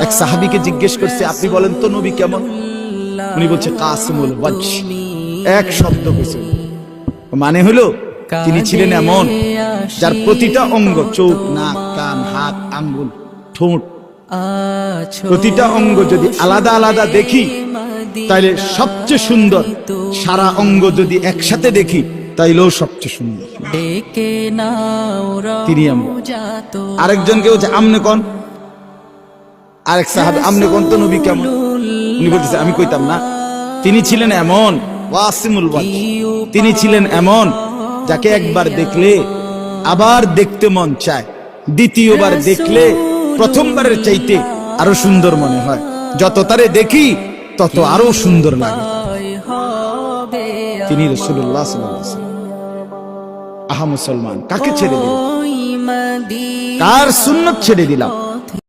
এক সাহাবীকে জিজ্ঞেস করছে, আপনি বলেন তো নবী কেমন? উনি বলছে কাসিমুল ওয়াজহ। এক শব্দ কইছে, মানে হলো তিনি ছিলেন এমন যার প্রতিটা অঙ্গ, চোখ, নাক, কান, হাত, আঙ্গুল, ঠোঁট, প্রতিটা অঙ্গ যদি আলাদা আলাদা দেখি তাইলে সবচেয়ে সুন্দর, সারা অঙ্গ যদি একসাথে দেখি তাইলেও সবচেয়ে সুন্দর। তিনি এমন। আরেকজনকে বলছে আমনে কোন, আরেক সাহাবী আমনে কোন তো নবী কেমন? উনি বলতেছে আমি কইতাম না, তিনি ছিলেন এমন ওয়াসিমুল ওয়াজহ, তিনি ছিলেন এমন যাকে একবার দেখলে আবার দেখতে মন চায়, দ্বিতীয়বার দেখলে প্রথমবারের চাইতে আরো সুন্দর মনে হয়, যত তারে দেখি তত আরো সুন্দর লাগে। তিনি রাসূলুল্লাহ সাল্লাল্লাহু আলাইহি ওয়াসাল্লাম। আহা মুসলমান, কাকে ছেড়ে দিলাম? কার সুন্নাত ছেড়ে দিলাম?